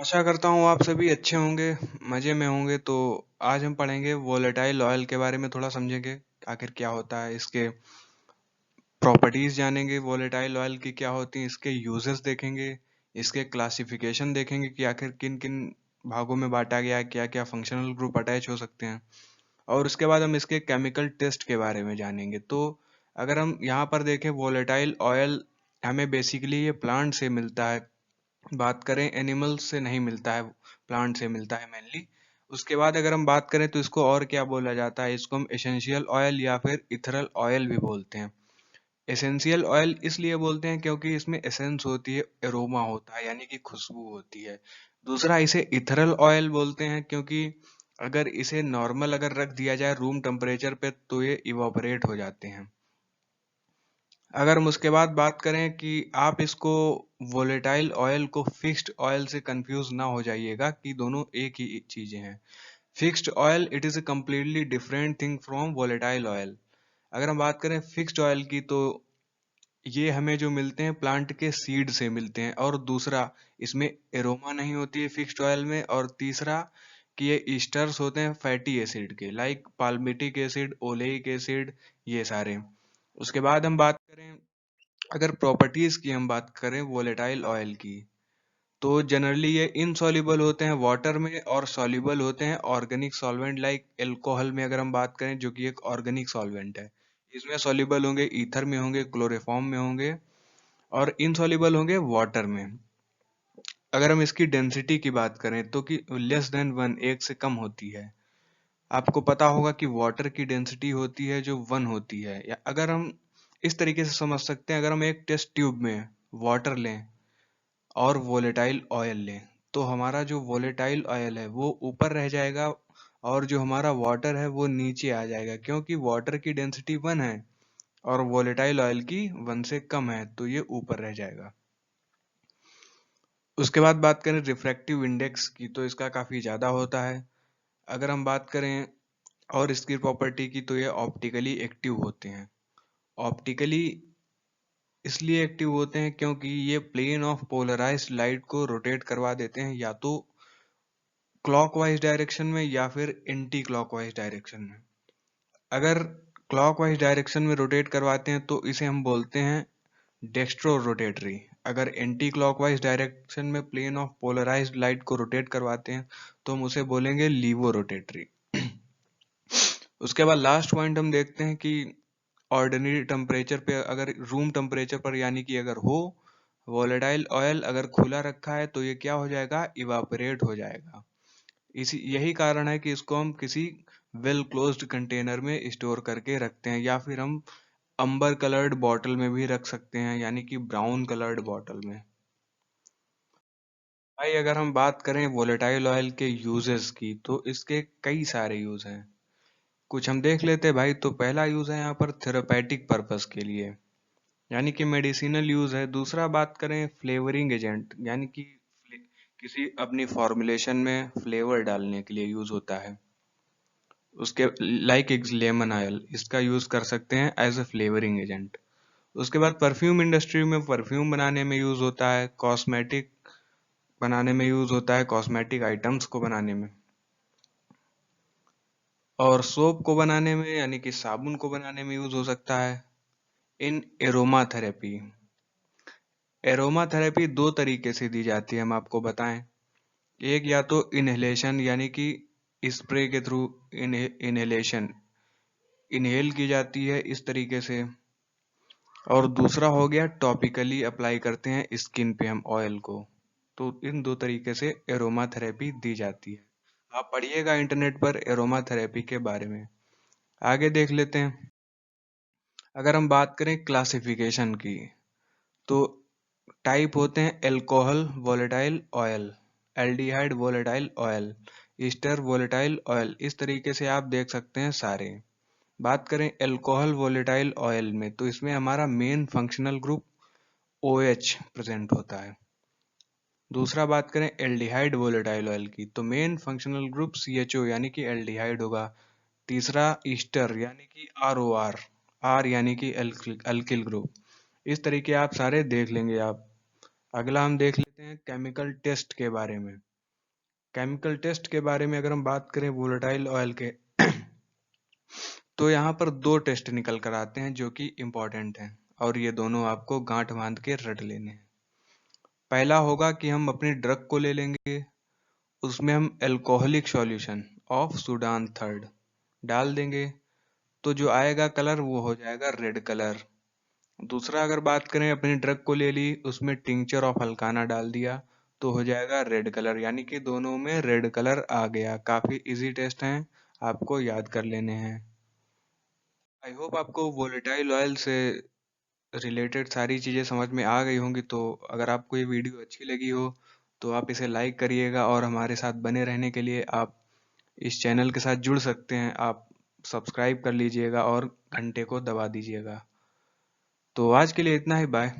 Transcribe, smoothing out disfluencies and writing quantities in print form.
आशा करता हूँ आप सभी अच्छे होंगे, मज़े में होंगे। तो आज हम पढ़ेंगे वोलेटाइल ऑयल के बारे में, थोड़ा समझेंगे आखिर क्या होता है, इसके प्रॉपर्टीज जानेंगे, वोलेटाइल ऑयल की क्या होती हैं, इसके यूजेस देखेंगे, इसके क्लासिफिकेशन देखेंगे कि आखिर किन किन भागों में बांटा गया है, क्या क्या फंक्शनल ग्रुप अटैच हो सकते हैं। और उसके बाद हम इसके केमिकल टेस्ट के बारे में जानेंगे। तो अगर हम यहाँ पर देखें, वोलेटाइल ऑयल हमें बेसिकली ये प्लांट से मिलता है। बात करें एनिमल से नहीं मिलता है, प्लांट से मिलता है मेनली। उसके बाद अगर हम बात करें तो इसको और क्या बोला जाता है, इसको हम एसेंशियल ऑयल या फिर इथरल ऑयल भी बोलते हैं। एसेंशियल ऑयल इसलिए बोलते हैं क्योंकि इसमें एसेंस होती है, एरोमा होता है यानी कि खुशबू होती है। दूसरा, इसे इथरल ऑयल बोलते हैं क्योंकि अगर इसे नॉर्मल अगर रख दिया जाए रूम टेम्परेचर पे तो ये इवापोरेट हो जाते हैं। अगर हम उसके बाद बात करें कि आप इसको वोलेटाइल ऑयल को फिक्स्ड ऑयल से कंफ्यूज ना हो जाइएगा कि दोनों एक ही चीजें हैं। Fixed oil it is a completely different thing from volatile oil. अगर हम बात करें फिक्स्ड ऑयल की, तो ये हमें जो मिलते हैं प्लांट के सीड से मिलते हैं। और दूसरा, इसमें एरोमा नहीं होती है फिक्स्ड ऑयल में। और तीसरा कि ये ईस्टर्स होते हैं फैटी एसिड के, like palmitic acid, oleic acid, ये सारे। उसके बाद हम बात करें, अगर प्रॉपर्टीज की हम बात करें वोलेटाइल ऑयल की, तो जनरली ये इनसॉल्युबल होते हैं वाटर में और सॉल्युबल होते हैं ऑर्गेनिक सॉल्वेंट लाइक एल्कोहल में। अगर हम बात करें, जो कि एक ऑर्गेनिक सॉल्वेंट है, इसमें सॉल्युबल होंगे, ईथर में होंगे, क्लोरोफॉर्म में होंगे, और इनसॉल्युबल होंगे वाटर में। अगर हम इसकी डेंसिटी की बात करें तो कि लेस देन वन, एक से कम होती है। आपको पता होगा कि वाटर की डेंसिटी होती है जो वन होती है। या अगर हम इस तरीके से समझ सकते हैं, अगर हम एक टेस्ट ट्यूब में वाटर लें और वोलेटाइल ऑयल लें, तो हमारा जो वोलेटाइल ऑयल है वो ऊपर रह जाएगा और जो हमारा वाटर है वो नीचे आ जाएगा, क्योंकि वाटर की डेंसिटी वन है और वोलेटाइल ऑयल की वन से कम है, तो ये ऊपर रह जाएगा। उसके बाद बात करें रिफ्रैक्टिव इंडेक्स की, तो इसका काफी ज्यादा होता है। अगर हम बात करें और इसकी प्रॉपर्टी की, तो ये ऑप्टिकली एक्टिव होते हैं। ऑप्टिकली इसलिए एक्टिव होते हैं क्योंकि ये प्लेन ऑफ पोलराइज्ड लाइट को रोटेट करवा देते हैं, या तो क्लॉकवाइज डायरेक्शन में या फिर एंटी क्लॉकवाइज डायरेक्शन में। अगर क्लॉकवाइज डायरेक्शन में रोटेट करवाते हैं तो इसे हम बोलते हैं डेक्स्ट्रो रोटेटरी। अगर एंटी क्लॉकवाइज डायरेक्शन में प्लेन ऑफ पोलराइज्ड लाइट को रोटेट करवाते हैं तो हम उसे बोलेंगे लीवो रोटेटरी। उसके बाद लास्ट पॉइंट हम देखते हैं कि ऑर्डिनरी टेम्परेचर पे, अगर रूम टेम्परेचर पर यानी कि अगर हो वोलेटाइल ऑयल अगर खुला रखा है तो ये क्या हो जाएगा, इवापोरेट हो जाएगा। इसी यही कारण है कि इसको हम किसी वेल क्लोज्ड कंटेनर में स्टोर करके रखते हैं, या फिर हम अंबर कलर्ड बॉटल में भी रख सकते हैं, यानी कि ब्राउन कलर्ड बॉटल में। भाई अगर हम बात करें वोलेटाइल ऑयल के यूजेस की, तो इसके कई सारे यूज हैं। कुछ हम देख लेते हैं भाई। तो पहला यूज है यहाँ पर थेरापेटिक पर्पस के लिए, यानी कि मेडिसिनल यूज है। दूसरा बात करें फ्लेवरिंग एजेंट, यानी कि किसी अपनी फॉर्मुलेशन में फ्लेवर डालने के लिए यूज होता है। उसके लाइक एक लेमन ऑयल, इसका यूज कर सकते हैं एज अ फ्लेवरिंग एजेंट। उसके बाद परफ्यूम इंडस्ट्री में परफ्यूम बनाने में यूज होता है, कॉस्मेटिक बनाने में यूज होता है, कॉस्मेटिक आइटम्स को बनाने में, और सोप को बनाने में यानी कि साबुन को बनाने में यूज हो सकता है। इन एरोमा थेरेपी, एरोमा थेरेपी दो तरीके से दी जाती है, हम आपको बताएं। एक, या तो इनहेलेशन यानी कि स्प्रे के थ्रू इनहेलेशन, इनहेल की जाती है इस तरीके से। और दूसरा हो गया टॉपिकली अप्लाई करते हैं स्किन पे हम ऑयल को। तो इन दो तरीके से एरोमा थेरेपी दी जाती है। आप पढ़िएगा इंटरनेट पर एरोमा थेरेपी के बारे में। आगे देख लेते हैं। अगर हम बात करें क्लासिफिकेशन की, तो टाइप होते हैं alcohol volatile oil, aldehyde volatile oil, Easter volatile oil, इस तरीके से आप देख सकते हैं सारे। बात करें एल्कोहल वोलेटाइल ऑयल में, तो इसमें हमारा main functional group OH present होता है। दूसरा बात करें एल्डिहाइड वोलेटाइल ऑयल की, तो मेन फंक्शनल ग्रुप CHO यानी कि एल्डिहाइड होगा। तीसरा ईस्टर यानी कि ROR, R यानी कि अल्किल ग्रुप। इस तरीके आप सारे देख लेंगे आप। अगला हम देख लेते हैं केमिकल टेस्ट के बारे में। केमिकल टेस्ट के बारे में अगर हम बात करें वोलेटाइल ऑयल के तो यहाँ पर 2 टेस्ट निकल कर आते हैं जो कि इम्पोर्टेंट हैं और ये दोनों आपको गांठ बांध के रट लेने हैं। पहला होगा कि हम अपनी ड्रग को ले लेंगे, उसमें हम alcoholic solution of Sudan third डाल देंगे, तो जो आएगा कलर वो हो जाएगा रेड कलर। दूसरा अगर बात करें, अपनी ड्रग को ले ली, उसमें टिंचर ऑफ अल्काना डाल दिया, तो हो जाएगा रेड कलर, यानी कि दोनों में रेड कलर आ गया। काफी इजी टेस्ट हैं, आपको याद कर लेने हैं। आई होप आपको वोलेटाइल ऑयल से रिलेटेड सारी चीज़ें समझ में आ गई होंगी। तो अगर आपको ये वीडियो अच्छी लगी हो तो आप इसे लाइक करिएगा और हमारे साथ बने रहने के लिए आप इस चैनल के साथ जुड़ सकते हैं। आप सब्सक्राइब कर लीजिएगा और घंटे को दबा दीजिएगा। तो आज के लिए इतना ही, बाय।